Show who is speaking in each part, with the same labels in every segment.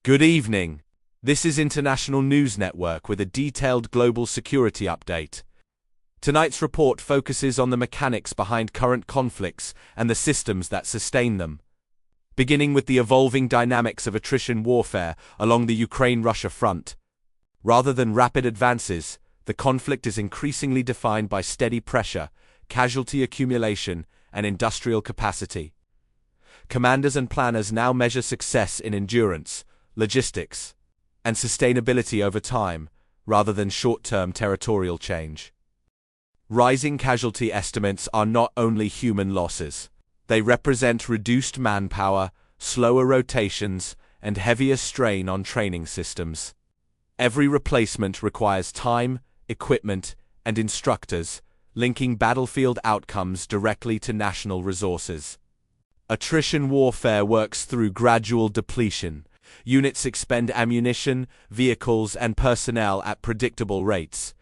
Speaker 1: Good evening. This is International News Network with a detailed global security update. Tonight's report focuses on the mechanics behind current conflicts and the systems that sustain them. Beginning with the evolving dynamics of attrition warfare along the Ukraine-Russia front. Rather than rapid advances, the conflict is increasingly defined by steady pressure, casualty accumulation, and industrial capacity. Commanders and planners now measure success in endurance, logistics, and sustainability over time, rather than short-term territorial change. Rising casualty estimates are not only human losses. They represent reduced manpower, slower rotations, and heavier strain on training systems. Every replacement requires time, equipment, and instructors, linking battlefield outcomes directly to national resources. Attrition warfare works through gradual depletion. Units expend ammunition, vehicles, and personnel at predictable rates.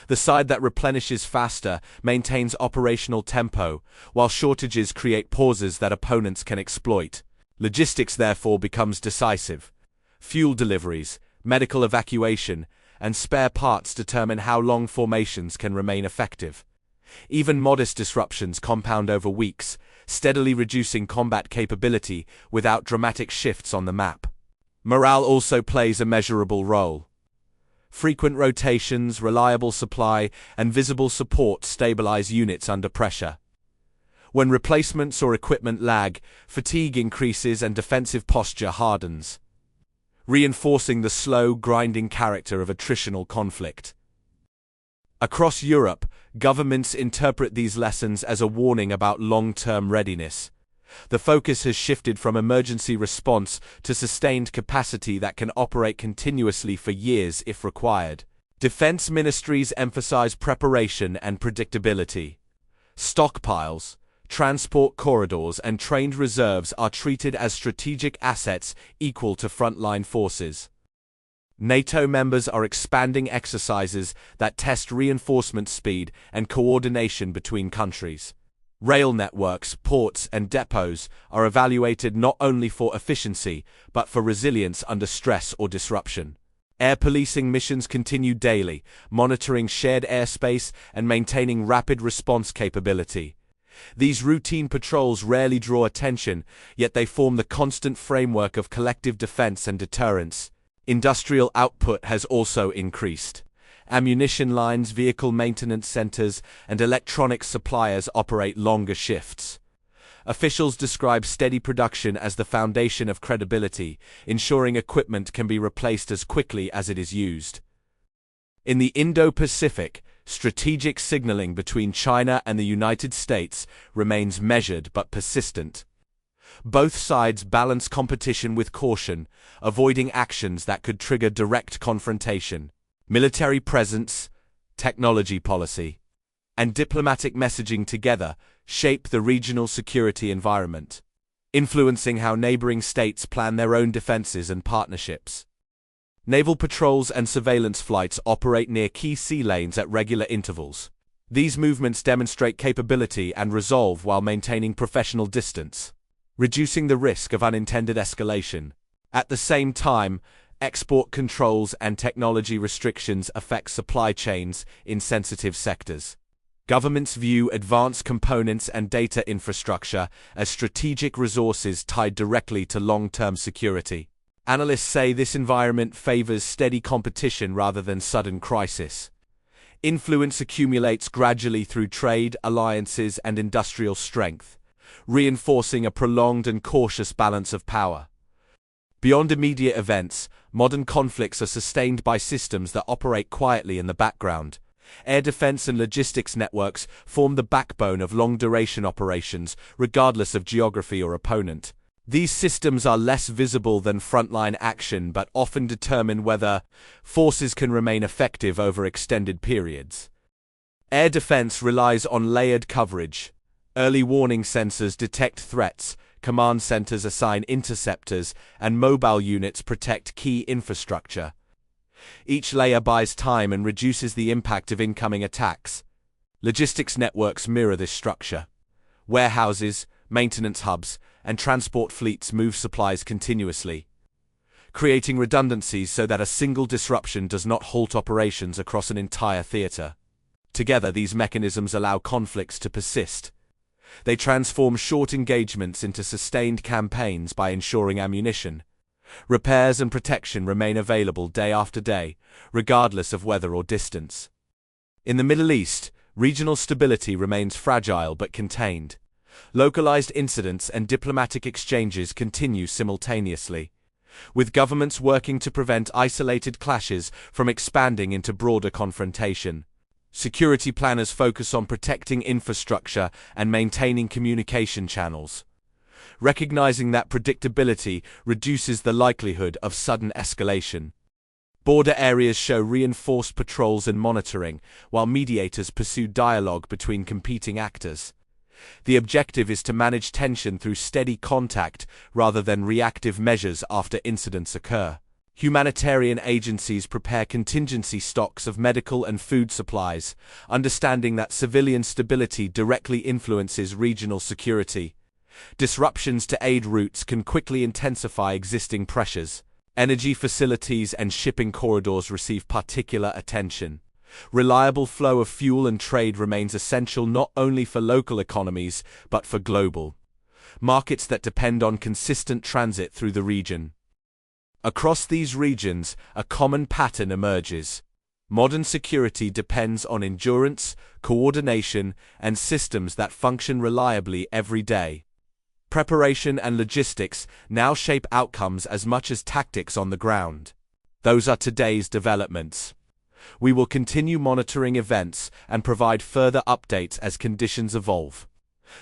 Speaker 1: The side that replenishes faster maintains operational tempo, while shortages create pauses that opponents can exploit. Logistics therefore becomes decisive. Fuel deliveries, medical evacuation, and spare parts determine how long formations can remain effective. Even modest disruptions compound over weeks, steadily reducing combat capability without dramatic shifts on the map. Morale also plays a measurable role. Frequent rotations, reliable supply, and visible support stabilize units under pressure. When replacements or equipment lag, fatigue increases and defensive posture hardens, reinforcing the slow, grinding character of attritional conflict. Across Europe, governments interpret these lessons as a warning about long-term readiness. The focus has shifted from emergency response to sustained capacity that can operate continuously for years if required. Defense ministries emphasize preparation and predictability. Stockpiles, transport corridors, and trained reserves are treated as strategic assets equal to frontline forces. NATO members are expanding exercises that test reinforcement speed and coordination between countries. Rail networks, ports, and depots are evaluated not only for efficiency, but for resilience under stress or disruption. Air policing missions continue daily, monitoring shared airspace and maintaining rapid response capability. These routine patrols rarely draw attention, yet they form the constant framework of collective defense and deterrence. Industrial output has also increased. Ammunition lines, vehicle maintenance centers, and electronics suppliers operate longer shifts. Officials describe steady production as the foundation of credibility, ensuring equipment can be replaced as quickly as it is used. In the Indo-Pacific, strategic signaling between China and the United States remains measured but persistent. Both sides balance competition with caution, avoiding actions that could trigger direct confrontation. Military presence, technology policy, and diplomatic messaging together shape the regional security environment, influencing how neighboring states plan their own defenses and partnerships. Naval patrols and surveillance flights operate near key sea lanes at regular intervals. These movements demonstrate capability and resolve while maintaining professional distance, reducing the risk of unintended escalation. At the same time, export controls and technology restrictions affect supply chains in sensitive sectors. Governments view advanced components and data infrastructure as strategic resources tied directly to long-term security. Analysts say this environment favors steady competition rather than sudden crisis. Influence accumulates gradually through trade, alliances, and industrial strength, reinforcing a prolonged and cautious balance of power. Beyond immediate events, modern conflicts are sustained by systems that operate quietly in the background. Air defense and logistics networks form the backbone of long-duration operations, regardless of geography or opponent. These systems are less visible than frontline action but often determine whether forces can remain effective over extended periods. Air defense relies on layered coverage. Early warning sensors detect threats, command centers assign interceptors, and mobile units protect key infrastructure. Each layer buys time and reduces the impact of incoming attacks. Logistics networks mirror this structure. Warehouses, maintenance hubs, and transport fleets move supplies continuously. creating redundancies so that a single disruption does not halt operations across an entire theater. Together, these mechanisms allow conflicts to persist. They transform short engagements into sustained campaigns by ensuring ammunition, repairs and protection remain available day after day, regardless of weather or distance. In the Middle East, regional stability remains fragile but contained. Localized incidents and diplomatic exchanges continue simultaneously, with governments working to prevent isolated clashes from expanding into broader confrontation. Security planners focus on protecting infrastructure and maintaining communication channels, recognizing that predictability reduces the likelihood of sudden escalation. Border areas show reinforced patrols and monitoring, while mediators pursue dialogue between competing actors. The objective is to manage tension through steady contact rather than reactive measures after incidents occur. Humanitarian agencies prepare contingency stocks of medical and food supplies, understanding that civilian stability directly influences regional security. Disruptions to aid routes can quickly intensify existing pressures. Energy facilities and shipping corridors receive particular attention. Reliable flow of fuel and trade remains essential not only for local economies, but for global markets that depend on consistent transit through the region. Across these regions, a common pattern emerges. Modern security depends on endurance, coordination, and systems that function reliably every day. Preparation and logistics now shape outcomes as much as tactics on the ground. Those are today's developments. We will continue monitoring events and provide further updates as conditions evolve.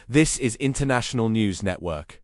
Speaker 1: This is International News Network.